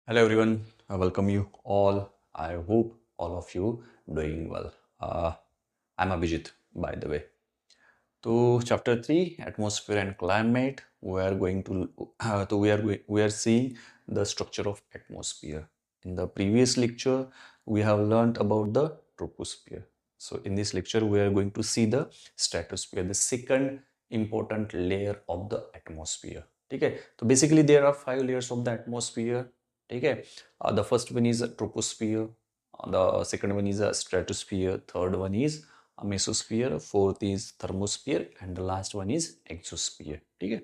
Hello everyone, I welcome you all. I hope all of you doing well. I'm Abhijit, by the way. To chapter 3, atmosphere and climate, we are going to we are seeing the structure of atmosphere. In the previous lecture, we have learned about the troposphere. So in this lecture, we are going to see the stratosphere, the second important layer of the atmosphere. Okay, so basically there are 5 layers of the atmosphere. Okay, the first one is a troposphere, the second one is a stratosphere, third one is a mesosphere, fourth is thermosphere, and the last one is exosphere. Okay,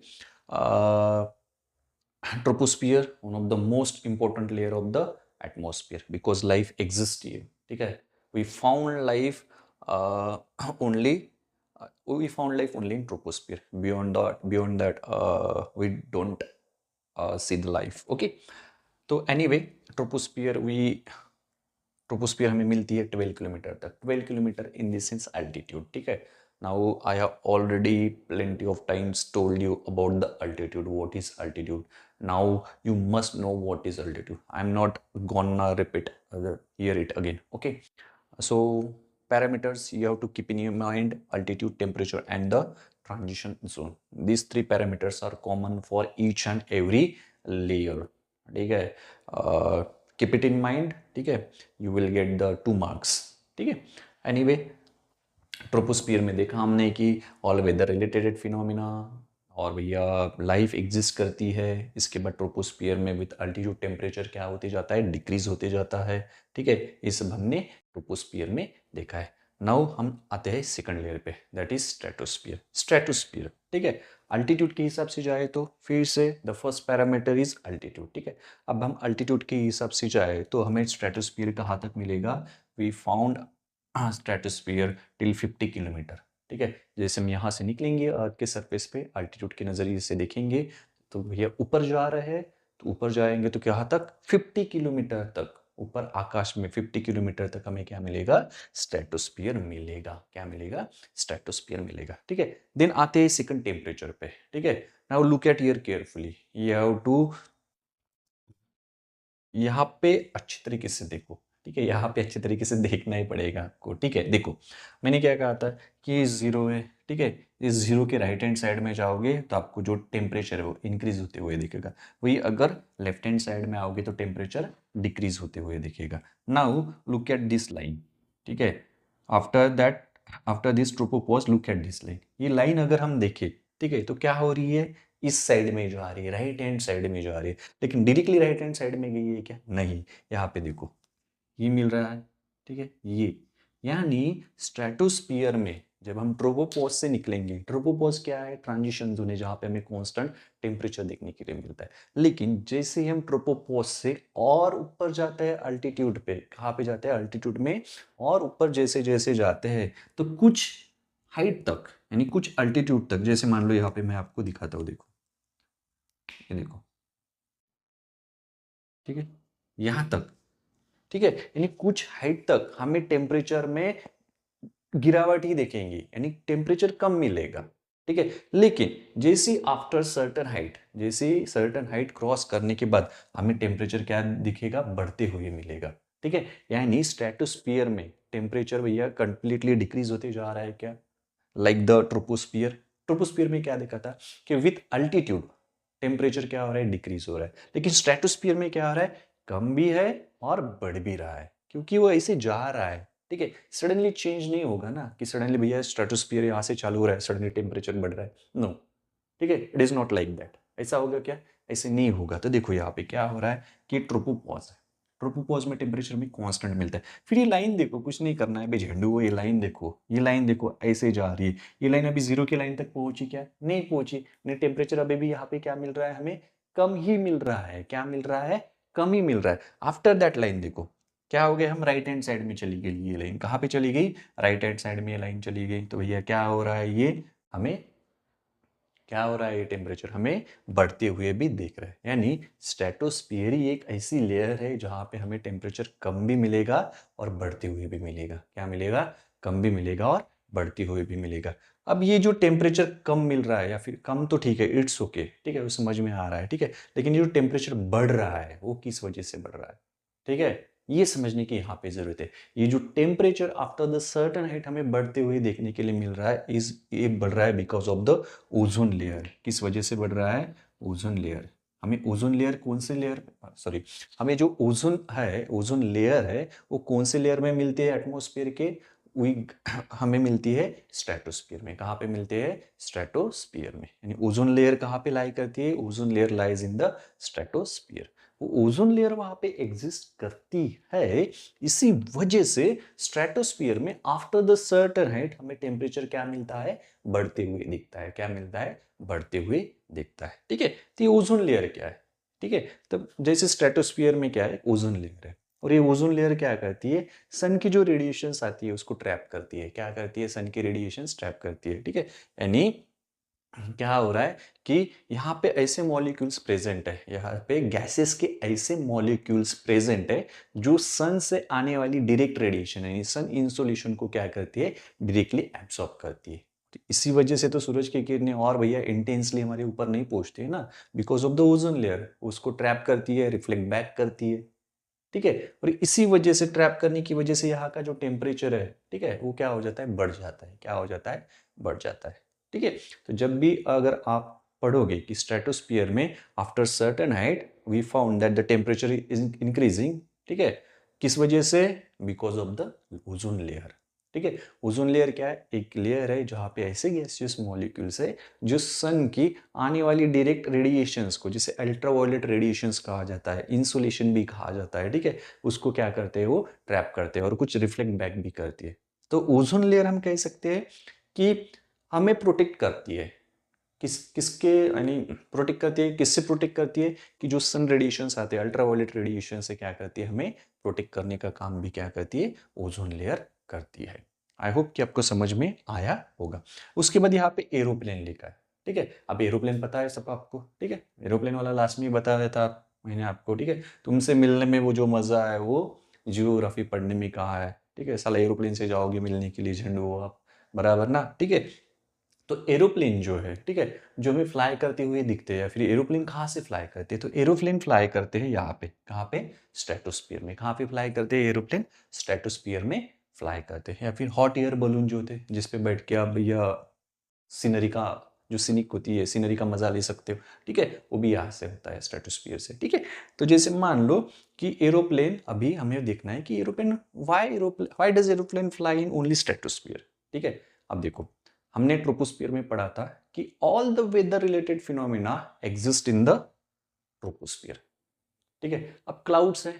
troposphere, one of the most important layer of the atmosphere because life exists here. Okay, we found life uh, only we found life only in troposphere. Beyond that, we don't see the life. Okay, तो anyway, troposphere we troposphere हमें मिलती है 12 kilometre तक, 12 kilometre in this sense altitude. ठीक है. Now I have already plenty of times told you about the altitude. What is altitude? Now you must know what is altitude. I am not gonna repeat here it again. Okay, so parameters you have to keep in your mind: altitude, temperature, and the transition zone. These three parameters are common for each and every layer. ठीक है, keep it in mind. ठीक है, you will get the 2 marks. ठीक है. Anyway, troposphere में देखा हमने कि ऑल वेदर रिलेटेड फिनोमिना और भैया लाइफ एग्जिस्ट करती है. इसके बाद ट्रोपोस्फियर में विथ अल्टीट्यूड टेम्परेचर क्या होते जाता है, डिक्रीज होते जाता है. ठीक है, ये सब हमने ट्रोपोस्फियर में देखा है. नाउ हम आते हैं सेकंड लेयर पे, दैट इज स्ट्रेटोस्फियर. स्ट्रेटोस्फियर, ठीक है, अल्टीट्यूड के हिसाब से जाए तो फिर से the first parameter is altitude. ठीक है, अब हम अल्टीट्यूड के हिसाब से जाए तो हमें स्ट्रेटोस्फियर कहाँ तक मिलेगा? We found stratosphere till 50 kilometer. ठीक है, जैसे हम यहाँ से निकलेंगे अर्थ के सरफेस पे, अल्टीट्यूड के नज़रिए से देखेंगे तो भैया ऊपर जा रहे हैं, तो ऊपर जाएंगे तो कहाँ तक? 50 किलोमीटर तक. ऊपर आकाश में 50 किलोमीटर तक हमें क्या मिलेगा? स्ट्रेटोस्फियर मिलेगा. क्या मिलेगा? स्ट्रेटोस्फियर मिलेगा. ठीक है. देन आते हैं सेकंड टेम्परेचर पे. ठीक है, now look at here carefully. You have to यहाँ पे अच्छी तरीके से देखो. ठीक है, यहाँ पे अच्छी तरीके से देखना ही पड़ेगा आपको. ठीक है, देखो मैंने क्या कहा था कि जीरो है. ठीक है, इस जीरो के राइट हैंड साइड में जाओगे तो आपको जो टेम्परेचर है वो इंक्रीज होते हुए दिखेगा. वही अगर लेफ्ट हैंड साइड में आओगे तो टेम्परेचर डिक्रीज होते हुए दिखेगा. Now look at this line. ठीक है, after that, after this tropopause, look at this line. ये लाइन अगर हम देखें, ठीक है, तो क्या हो रही है? इस साइड में जो आ रही है, राइट हैंड साइड में जो आ रही है. लेकिन डायरेक्टली राइट हैंड साइड में गई है क्या? नहीं. यहाँ पे देखो ये मिल रहा है. ठीक है, ये यानी स्ट्रेटोस्फियर में जब हम ट्रोपोपॉज से निकलेंगे, ट्रोपोपॉज क्या है? ट्रांजिशन जोन है जहाँ पे हमें कांस्टेंट टेम्परेचर देखने के लिए मिलता है. लेकिन जैसे ही हम ट्रोपोपॉज से और ऊपर जाते हैं अल्टीट्यूड पे, कहाँ पे जाते हैं? अल्टीट्यूड में. और ऊपर जैसे जैसे जाते हैं तो कुछ हाइट तक, यानी कुछ अल्टीट्यूड तक, जैसे मान लो यहाँ पे मैं आपको दिखाता हूँ, देखो ये देखो. ठीक है, यहाँ तक. ठीक है, यानी कुछ हाइट तक हमें टेम्परेचर में गिरावट ही देखेंगे, यानी टेम्परेचर कम मिलेगा. ठीक है, लेकिन जैसी आफ्टर सर्टन हाइट, जैसी सर्टन हाइट क्रॉस करने के बाद हमें टेम्परेचर क्या दिखेगा? बढ़ते हुए मिलेगा. ठीक है, यानी स्ट्रेटोस्फियर में टेम्परेचर भैया कंप्लीटली डिक्रीज होते जा रहा है क्या? Like the troposphere. ट्रोपोस्फियर में क्या देखा था कि विथ अल्टीट्यूड टेम्परेचर क्या हो रहा है? डिक्रीज हो रहा है. लेकिन स्ट्रेटोस्फियर में क्या हो रहा है? कम भी है और बढ़ भी रहा है, क्योंकि वो ऐसे जा रहा है. ठीक है, सडनली चेंज नहीं होगा ना कि सडनली भैया स्ट्रेटोस्फियर यहाँ से चालू हो रहा है, सडनली टेम्परेचर बढ़ रहा है. नो. ठीक है, it is not like that. ऐसा होगा क्या? ऐसे नहीं होगा. तो देखो यहाँ पे क्या हो रहा है कि ट्रोपोपॉज है. ट्रोपोपॉज में टेम्परेचर में कांस्टेंट मिलता है. फिर ये लाइन देखो, कुछ नहीं करना है भाई झंडू, ये लाइन देखो, ये लाइन देखो ऐसे जा रही है. ये लाइन अभी जीरो की लाइन तक पहुंची क्या? नहीं पहुंची. नहीं, टेम्परेचर अभी भी यहाँ पे क्या मिल रहा है हमें? कम ही मिल रहा है. क्या मिल रहा है? कम ही मिल रहा है. आफ्टर दैट लाइन देखो क्या हो गया, हम राइट हैंड साइड में चली गई. ये लाइन कहाँ पे चली गई? राइट हैंड साइड में ये लाइन चली गई. तो भैया क्या हो रहा है? ये हमें क्या हो रहा है? ये टेम्परेचर हमें बढ़ते हुए भी देख रहा है. यानी स्ट्रेटोस्फियर ही एक ऐसी लेयर है जहां पे हमें टेम्परेचर कम भी मिलेगा और बढ़ते हुए भी मिलेगा. क्या मिलेगा? कम भी मिलेगा और बढ़ती हुई भी मिलेगा. अब ये जो टेम्परेचर कम मिल रहा है या फिर कम तो ठीक है, इट्स ओके, ठीक है, वो समझ में आ रहा है, ठीक है, लेकिन ये जो टेम्परेचर बढ़ रहा है वो किस वजह से बढ़ रहा है, ठीक है, ये समझने की यहाँ पे जरूरत है। ये जो temperature after the certain height हमें बढ़ते हुए देखने के लिए मिल रहा है, ये बढ़ रहा है because of the ozone layer. किस वजह से बढ़ रहा है? Ozone layer. हमें ओजोन लेयर कौन से लेयर, सॉरी, हमें जो ओजोन है, ओजोन लेयर है, वो कौन से लेयर में मिलती है एटमॉस्फेयर के? वी हमें मिलती है स्ट्रेटोस्फीयर में। कहाँ पे मिलते हैं? स्ट्रेटोस्फीयर में। यानी ओजोन लेयर कहाँ पे लाई करती है? Ozone layer lies in the stratosphere. वो ओजोन लेयर वहां पे एग्जिस्ट करती है, इसी वजह से स्ट्रेटोस्फीयर में आफ्टर द सर्टेन हाइट हमें टेम्परेचर क्या मिलता है? बढ़ते हुए दिखता है। क्या मिलता है? बढ़ते हुए दिखता है, ठीक है। तो ये ओजोन लेयर क्या है, ठीक है। तब जैसे स्ट्रेटोस्फीयर में क्या है? ओजोन लेयर है, और ये ओजोन लेयर क्या करती है? सन की जो रेडिएशंस आती है उसको ट्रैप करती है। क्या करती है? सन की रेडिएशंस ट्रैप करती है, ठीक है। यानी क्या हो रहा है कि यहाँ पे ऐसे मॉलिक्यूल्स प्रेजेंट है, यहाँ पे गैसेस के ऐसे मॉलिक्यूल्स प्रेजेंट है जो सन से आने वाली डायरेक्ट रेडिएशन है, सन इंसोलेशन को क्या करती है? डायरेक्टली एब्सॉर्ब करती है। तो इसी वजह से तो सूरज की किरणें और भैया इंटेंसली हमारे ऊपर नहीं पहुंचती है ना, because of the ozone layer. उसको ट्रैप करती है, रिफ्लेक्ट बैक करती है, ठीक है। और इसी वजह से, ट्रैप करने की वजह से यहाँ का जो टेम्परेचर है, ठीक है, वो क्या हो जाता है? बढ़ जाता है। क्या हो जाता है? बढ़ जाता है, ठीक है। तो जब भी अगर आप पढ़ोगे कि स्ट्रेटोस्फियर में after certain height we found that the temperature is increasing, ठीक है, किस वजह से? Because of the ozone layer, ठीक है। ओजोन लेयर क्या है? एक लेयर है जहाँ पे ऐसे गैसियस मॉलिक्यूल्स है जो सन की आने वाली डायरेक्ट रेडिएशंस को, जिसे अल्ट्रावायलेट रेडिएशंस कहा जाता है, इंसुलेशन भी कहा जाता है, ठीक है, उसको क्या करते हैं? वो ट्रैप करते हैं और कुछ रिफ्लेक्ट बैक भी करती है। तो ओजोन लेयर हम कह सकते हैं कि हमें प्रोटेक्ट करती है। किसके, यानी प्रोटेक्ट करती है, किससे प्रोटेक्ट करती है? कि जो सन रेडिएशंस आते हैं, अल्ट्रावायलेट रेडिएशन से क्या करती है? हमें प्रोटेक्ट करने का काम भी क्या करती है? ओजोन लेयर करती है। आई होप कि आपको समझ में आया होगा। उसके बाद यहाँ पे एरोप्लेन लिखा है, ठीक है। अब एरोप्लेन पता है सब आपको, ठीक है, एरोप्लेन वाला लास्ट में बताया था मैंने आपको, ठीक है। तुमसे मिलने में वो जो मजा है वो जियोग्राफी पढ़ने में कहा है, ठीक है। साला एरोप्लेन से जाओगे मिलने के लिए झंडू हो आप, बराबर ना, ठीक है। तो एरोप्लेन जो है, ठीक है, जो हमें फ्लाई करते हुए दिखते हैं, फिर एरोप्लेन कहाँ से फ्लाई करते हैं? तो एरोप्लेन फ्लाई करते हैं यहाँ पे, कहाँ पे? स्ट्रेटोस्फीयर में। कहाँ पे फ्लाई करते हैं एरोप्लेन? स्ट्रेटोस्फीयर में फ्लाई करते हैं। या फिर हॉट एयर बलून जो होते हैं, जिसपे बैठ के आप भैया सीनरी का, जो सीनिक होती है, सीनरी का मजा ले सकते हो, ठीक है, वो भी यहाँ से होता है, स्ट्रेटोस्फीयर से, ठीक है। तो जैसे मान लो कि एरोप्लेन, अभी हमें देखना है कि aeroplane, why does aeroplane fly in only stratosphere, ठीक है। अब देखो, हमने ट्रोपोस्फियर में पढ़ा था कि all the weather related phenomena exist in the troposphere, ठीक है। अब क्लाउड्स है,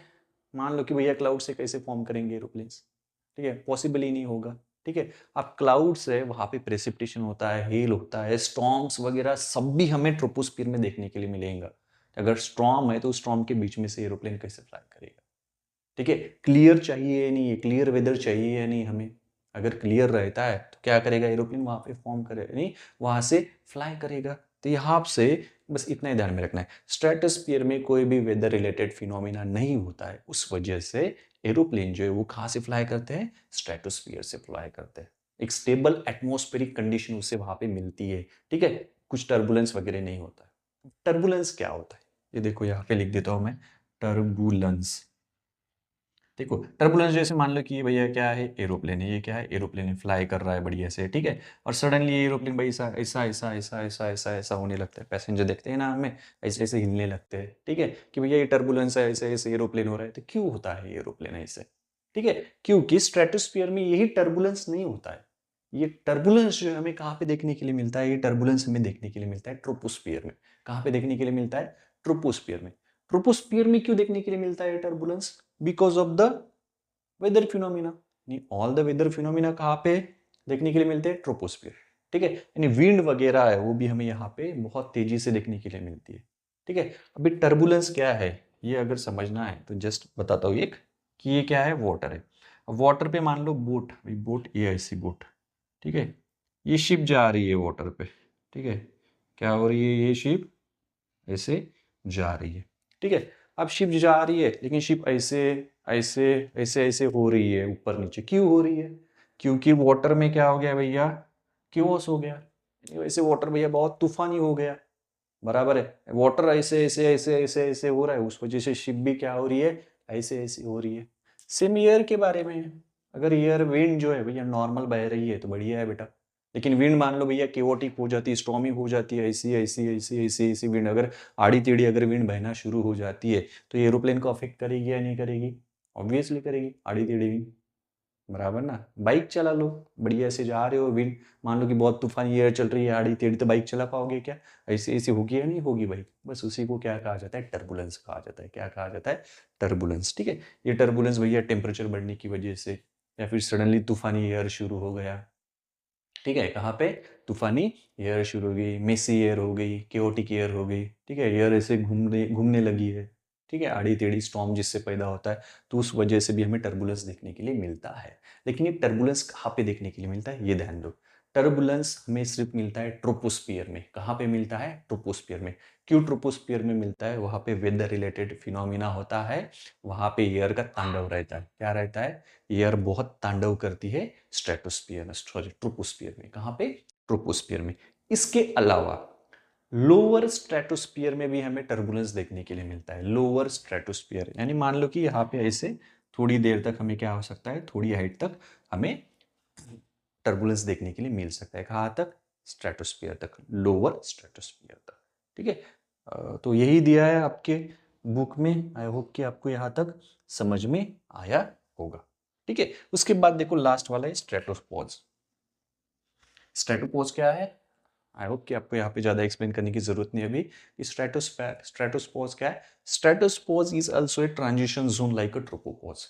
मान लो कि भैया क्लाउड से कैसे फॉर्म करेंगे एरोप्लेन्स, ठीक है, पॉसिबल ही नहीं होगा, ठीक है। अब क्लाउड्स है, वहां पे प्रेसिपिटेशन होता है, हेल होता है, स्टॉर्म्स वगैरह सब भी हमें ट्रोपोस्फियर में देखने के लिए मिलेगा। अगर स्टॉर्म है तो स्टॉर्म के बीच में से एरोप्लेन कैसे फ्लाई करेगा, ठीक है। क्लियर चाहिए या नहीं, क्लियर वेदर चाहिए या नहीं हमें? अगर क्लियर रहता है तो क्या करेगा एरोप्लेन? वहां पे फॉर्म करेगा, नहीं, वहां से फ्लाई करेगा। तो यहाँ से बस इतना ही ध्यान में रखना है, स्ट्रेटोस्फीयर में कोई भी वेदर रिलेटेड फिनोमिना नहीं होता है, उस वजह से एरोप्लेन जो है वो कहाँ से फ्लाई करते हैं? स्ट्रेटोस्फीयर से फ्लाई करते हैं। एक स्टेबल एटमोस्फेरिक कंडीशन उससे वहां पे मिलती है, ठीक है, कुछ टर्बुलेंस वगैरह नहीं होता है। टर्बुलेंस क्या होता है? ये देखो यहाँ पे लिख देता हूं मैं, टर्बुलेंस। देखो, टर्बुलेंस जैसे मान लो कि ये भैया क्या है? एरोप्लेन है। ये क्या है? एरोप्लेन है, फ्लाई कर रहा है बढ़िया से, ठीक है। और सडनली ये एरोप्लेन भाई ऐसा ऐसा ऐसा ऐसा ऐसा ऐसा ऐसा होने लगता है, पैसेंजर देखते हैं ना हमें, ऐसे ऐसे हिलने लगते हैं, ठीक है, कि भैया ये टर्बुलेंस है, ऐसे ऐसे एरोप्लेन हो रहा है। तो क्यों होता है ये एरोप्लेन ऐसे, ठीक है? क्योंकि स्ट्रेटोस्फीयर में यही टर्बुलेंस नहीं होता है। ये टर्बुलेंस जो हमें कहाँ पे देखने के लिए मिलता है? ये टर्बुलेंस हमें देखने के लिए मिलता है ट्रोपोस्फियर में। कहाँ पे देखने के लिए मिलता है? ट्रोपोस्फियर में। ट्रोपोस्फियर में क्यों देखने के लिए मिलता है turbulence? Because of the weather phenomena. यानी ऑल द वेदर फिनोमिना कहाँ पे देखने के लिए मिलते हैं? ट्रोपोस्फियर, ठीक है। यानी विंड वगैरह है वो भी हमें यहाँ पे बहुत तेजी से देखने के लिए मिलती है, ठीक है। अभी टर्बुलेंस क्या है ये अगर समझना है तो जस्ट बताता हूँ एक, कि ये क्या है? वाटर है। अब वाटर पे मान लो बोट, बोट, ये ऐसी बोट, ठीक है, ये शिप जा रही है वाटर पे, ठीक है, क्या हो रही है? ये शिप ऐसे जा रही है, ठीक है। अब शिप जा रही है, लेकिन शिप ऐसे ऐसे ऐसे ऐसे हो रही है ऊपर नीचे। क्यों हो रही है? क्योंकि वाटर में क्या हो गया भैया? क्योस हो गया, वैसे वाटर भैया बहुत तूफानी हो गया, बराबर है, वाटर ऐसे ऐसे ऐसे ऐसे ऐसे हो रहा है, उस वजह से शिप भी क्या हो रही है, ऐसे ऐसे हो रही है। सेम एयर के बारे में है, अगर एयर विंड जो है भैया नॉर्मल बह रही है तो बढ़िया है बेटा, लेकिन विंड मान लो भैया केओटिक हो जाती है, स्टॉर्मिंग हो जाती है, ऐसी ऐसी ऐसी ऐसी ऐसी विंड, अगर आड़ी टेढ़ी अगर विंड बहना शुरू हो जाती है तो एरोप्लेन को अफेक्ट करेगी या नहीं करेगी, ऑब्वियसली करेगी, आड़ी टेढ़ी विंड, बराबर ना। बाइक चला लो, बढ़िया से जा रहे हो, विंड मान लो कि बहुत तूफानी एयर चल रही है, आड़ी टेढ़ी, तो बाइक चला पाओगे क्या, ऐसे ऐसे होगी या नहीं होगी बाइक, बस उसी को क्या कहा जाता है, टर्बुलेंस कहा जाता है, क्या कहा जाता है, टर्बुलेंस, ठीक है। ये टर्बुलेंस भैया टेम्परेचर बढ़ने की वजह से, या फिर सडनली तूफानी एयर शुरू हो गया, ठीक है, कहाँ पे, तूफानी एयर शुरू हो गई, मेसी एयर हो गई, केओटिक एयर हो गई, ठीक है, एयर ऐसे घूमने घूमने लगी है, ठीक है, आड़ी टेढ़ी स्टॉर्म जिससे पैदा होता है, तो उस वजह से भी हमें टर्बुलेंस देखने के लिए मिलता है। लेकिन ये टर्बुलेंस कहाँ पे देखने के लिए मिलता है, ये ध्यान दो, टर्बुलेंस हमें सिर्फ मिलता है ट्रोपोस्फियर में, कहाँ पे मिलता है, ट्रोपोस्फियर में। क्यों ट्रोपोस्फियर में मिलता है, वहाँ पे वेदर रिलेटेड फिनोमिना होता है, वहाँ पे एयर का तांडव रहता है, क्या रहता है, एयर बहुत तांडव करती है स्ट्रेटोस्फियर में, सॉरी ट्रोपोस्फियर में, कहाँ पे, ट्रोपोस्फियर में। इसके अलावा लोअर स्ट्रेटोस्फियर में भी हमें टर्बुलेंस देखने के लिए मिलता है, लोअर स्ट्रेटोस्फियर, यानी मान लो कि यहाँ पे ऐसे थोड़ी देर तक हमें क्या हो सकता है, थोड़ी हाइट तक हमें टर्बुलेंस देखने के लिए मिल सकता है, कहाँ तक, स्ट्रेटोस्फियर तक, लोअर स्ट्रेटोस्फियर तक, ठीक है। तो यही दिया है आपके बुक में, आई होप कि आपको यहाँ तक समझ में आया होगा, ठीक है। उसके बाद देखो लास्ट वाला है स्ट्रेटोपोज। स्ट्रेटोपोज क्या है, आई होप कि आपको यहाँ पे ज्यादा एक्सप्लेन करने की जरूरत नहीं है अभी। स्ट्रेटोपोज क्या है, stratopause is also a transition zone like a tropopause,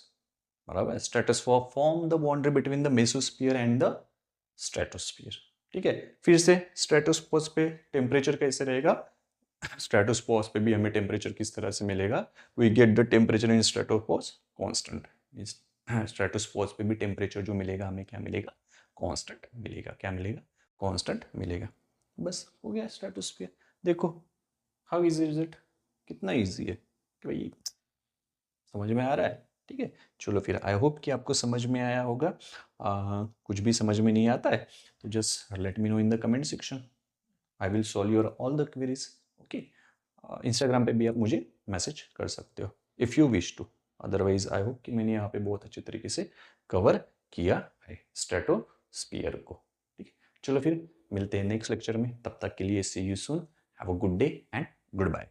बराबर। Stratosphere form the boundary between the mesosphere and the stratosphere, ठीक है। फिर से स्ट्रेटोस्पोज पे टेम्परेचर कैसे रहेगा, स्ट्रेटोस्पोज पे भी हमें टेम्परेचर किस तरह से मिलेगा, we get the temperature in stratopause constant, stratopause पे भी टेम्परेचर जो मिलेगा हमें क्या मिलेगा, कांस्टेंट मिलेगा, क्या मिलेगा, कांस्टेंट मिलेगा। बस हो गया स्ट्रेटोस्फीयर। देखो हाउ इजी इज इट, कितना इजी है कि भाई, समझ में आ रहा है, ठीक है। चलो फिर आई होप कि आपको समझ में आया होगा। कुछ भी समझ में नहीं आता है तो just let me know in the comment section, I will solve your all the queries, okay. Instagram पे भी आप मुझे मैसेज कर सकते हो if you wish to, otherwise I hope कि मैंने यहाँ पे बहुत अच्छे तरीके से कवर किया है स्ट्रेटोस्फीयर को, ठीक है। चलो फिर मिलते हैं नेक्स्ट लेक्चर में, तब तक के लिए see you soon, have a good day and good bye.